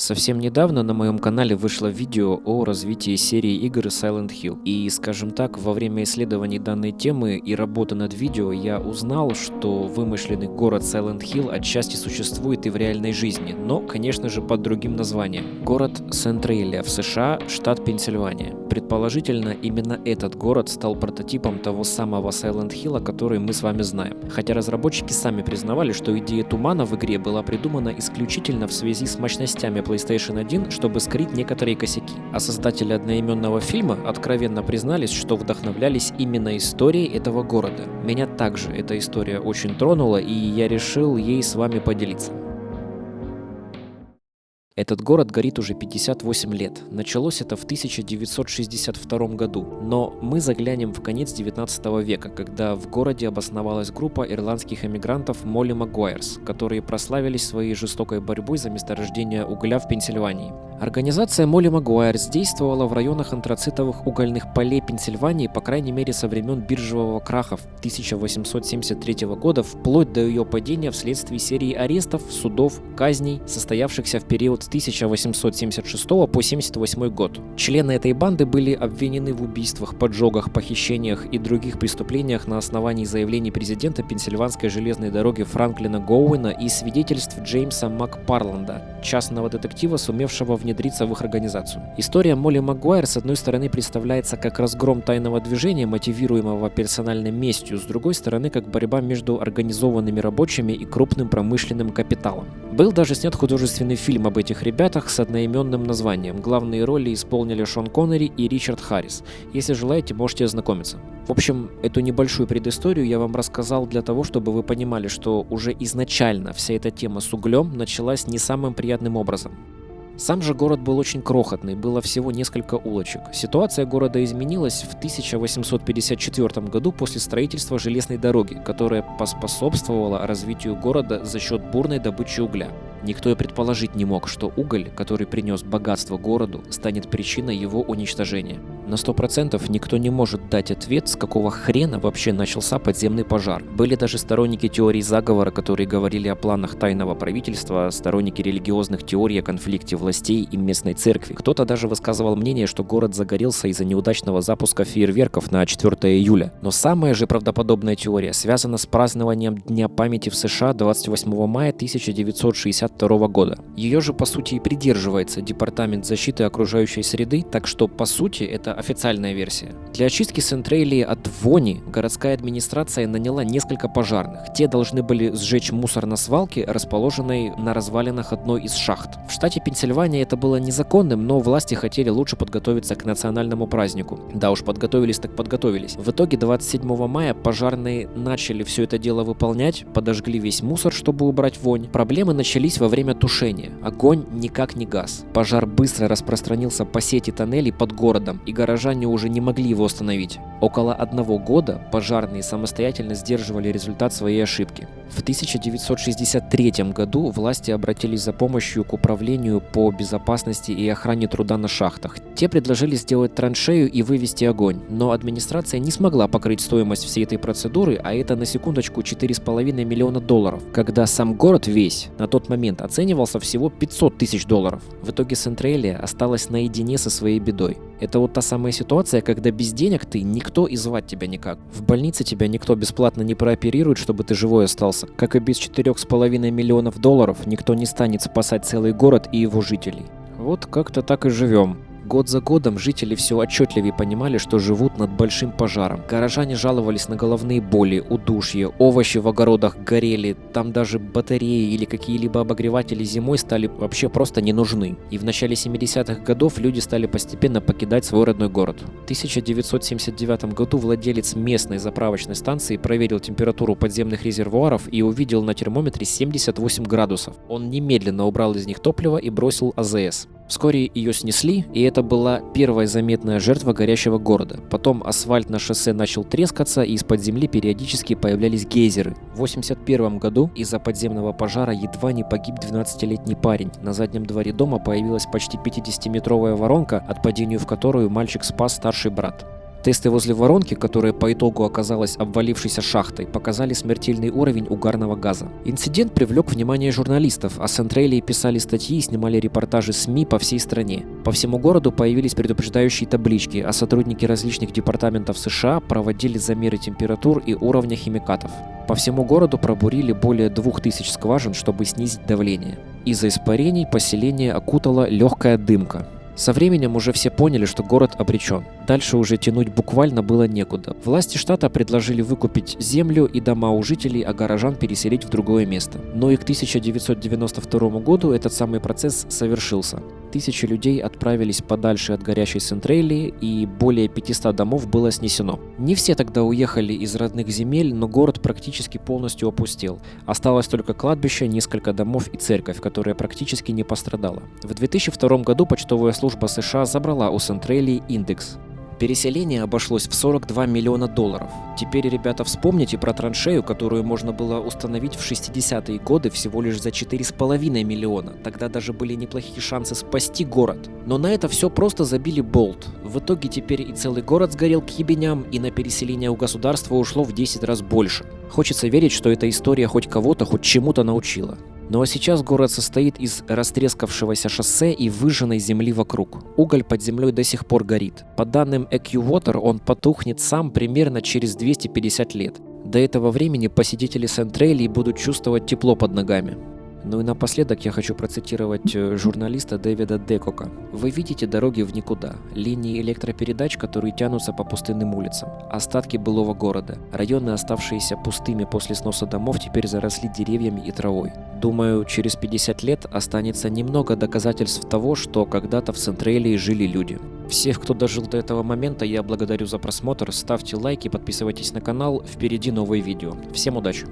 Совсем недавно на моем канале вышло видео о развитии серии игр Silent Hill. И, скажем так, во время исследований данной темы и работы над видео я узнал, что вымышленный город Silent Hill отчасти существует и в реальной жизни, но, конечно же, под другим названием. Город Сент-Рейлия в США, штат Пенсильвания. Предположительно, именно этот город стал прототипом того самого Silent Hill, который мы с вами знаем. Хотя разработчики сами признавали, что идея тумана в игре была придумана исключительно в связи с мощностями PlayStation 1, чтобы скрыть некоторые косяки. А создатели одноименного фильма откровенно признались, что вдохновлялись именно историей этого города. Меня также эта история очень тронула, и я решил ей с вами поделиться. Этот город горит уже 58 лет. Началось это в 1962 году. Но мы заглянем в конец 19 века, когда в городе обосновалась группа ирландских эмигрантов Молли Магуайрс, которые прославились своей жестокой борьбой за месторождение угля в Пенсильвании. Организация Молли Магуайрс действовала в районах антрацитовых угольных полей Пенсильвании, по крайней мере, со времен биржевого краха 1873 года, вплоть до ее падения вследствие серии арестов, судов, казней, состоявшихся в период с 1876 по 1978 год. Члены этой банды были обвинены в убийствах, поджогах, похищениях и других преступлениях на основании заявлений президента Пенсильванской железной дороги Франклина Гоуэна и свидетельств Джеймса Макпарланда, частного детектива, сумевшего внедриться в их организацию. История Молли Магуайр, с одной стороны, представляется как разгром тайного движения, мотивируемого персональной местью, с другой стороны, как борьба между организованными рабочими и крупным промышленным капиталом. Был даже снят художественный фильм об этих ребятах с одноименным названием. Главные роли исполнили Шон Коннери и Ричард Харрис. Если желаете, можете ознакомиться. В общем, эту небольшую предысторию я вам рассказал для того, чтобы вы понимали, что уже изначально вся эта тема с углем началась не самым приятным образом. Сам же город был очень крохотный, было всего несколько улочек. Ситуация города изменилась в 1854 году после строительства железной дороги, которая поспособствовала развитию города за счет бурной добычи угля. Никто и предположить не мог, что уголь, который принес богатство городу, станет причиной его уничтожения. На 100% никто не может дать ответ, с какого хрена вообще начался подземный пожар. Были даже сторонники теорий заговора, которые говорили о планах тайного правительства, сторонники религиозных теорий о конфликте властей и местной церкви. Кто-то даже высказывал мнение, что город загорелся из-за неудачного запуска фейерверков на 4 июля. Но самая же правдоподобная теория связана с празднованием Дня памяти в США 28 мая 1962 года. Ее же по сути и придерживается Департамент защиты окружающей среды, так что по сути это официальная версия. Для очистки Сент-Рейлии от вони городская администрация наняла несколько пожарных. Те должны были сжечь мусор на свалке, расположенной на развалинах одной из шахт. В штате Пенсильвания это было незаконным, но власти хотели лучше подготовиться к национальному празднику. Да уж, подготовились так подготовились. В итоге 27 мая пожарные начали все это дело выполнять, подожгли весь мусор, чтобы убрать вонь. Проблемы начались во время тушения. Огонь никак не гас. Пожар быстро распространился по сети тоннелей под городом, и горожане уже не могли его остановить. Около 1 года пожарные самостоятельно сдерживали результат своей ошибки. В 1963 году власти обратились за помощью к управлению по безопасности и охране труда на шахтах. Те предложили сделать траншею и вывести огонь, но администрация не смогла покрыть стоимость всей этой процедуры, а это на секундочку $4,5 миллиона, когда сам город весь на тот момент оценивался всего $500 тысяч. В итоге Сент-Рейлия осталась наедине со своей бедой. Это вот та самая ситуация, когда без денег ты никто и звать тебя никак. В больнице тебя никто бесплатно не прооперирует, чтобы ты живой остался. Как и без $4,5 миллионов никто не станет спасать целый город и его жителей. Вот как-то так и живем. Год за годом жители все отчетливее понимали, что живут над большим пожаром. Горожане жаловались на головные боли, удушье, овощи в огородах горели, там даже батареи или какие-либо обогреватели зимой стали вообще просто не нужны. И в начале 70-х годов люди стали постепенно покидать свой родной город. В 1979 году владелец местной заправочной станции проверил температуру подземных резервуаров и увидел на термометре 78 градусов. Он немедленно убрал из них топливо и бросил АЗС. Вскоре ее снесли, и это была первая заметная жертва горящего города. Потом асфальт на шоссе начал трескаться, и из-под земли периодически появлялись гейзеры. В 1981 году из-за подземного пожара едва не погиб 12-летний парень. На заднем дворе дома появилась почти 50-метровая воронка, от падения в которую мальчик спас старший брат. Тесты возле воронки, которая по итогу оказалась обвалившейся шахтой, показали смертельный уровень угарного газа. Инцидент привлек внимание журналистов, а Сентралии писали статьи и снимали репортажи СМИ по всей стране. По всему городу появились предупреждающие таблички, а сотрудники различных департаментов США проводили замеры температур и уровня химикатов. По всему городу пробурили более 2000 скважин, чтобы снизить давление. Из-за испарений поселение окутала легкая дымка. Со временем уже все поняли, что город обречен. Дальше уже тянуть буквально было некуда. Власти штата предложили выкупить землю и дома у жителей, а горожан переселить в другое место. Но и к 1992 году этот самый процесс совершился. Тысячи людей отправились подальше от горящей Сентралии, и более 500 домов было снесено. Не все тогда уехали из родных земель, но город практически полностью опустел. Осталось только кладбище, несколько домов и церковь, которая практически не пострадала. В 2002 году почтовая служба США забрала у Сентралии индекс. Переселение обошлось в $42 миллиона. Теперь, ребята, вспомните про траншею, которую можно было установить в 60-е годы всего лишь за $4,5 миллиона. Тогда даже были неплохие шансы спасти город. Но на это все просто забили болт. В итоге теперь и целый город сгорел к ебеням, и на переселение у государства ушло в 10 раз больше. Хочется верить, что эта история хоть кого-то, хоть чему-то научила. Ну а сейчас город состоит из растрескавшегося шоссе и выжженной земли вокруг. Уголь под землей до сих пор горит. По данным AccuWater, он потухнет сам примерно через 250 лет. До этого времени посетители Сентралии будут чувствовать тепло под ногами. Ну и напоследок я хочу процитировать журналиста Дэвида Декока. Вы видите дороги в никуда, линии электропередач, которые тянутся по пустынным улицам, остатки былого города. Районы, оставшиеся пустыми после сноса домов, теперь заросли деревьями и травой. Думаю, через 50 лет останется немного доказательств того, что когда-то в Сентралии жили люди. Всех, кто дожил до этого момента, я благодарю за просмотр. Ставьте лайки, подписывайтесь на канал. Впереди новые видео. Всем удачи!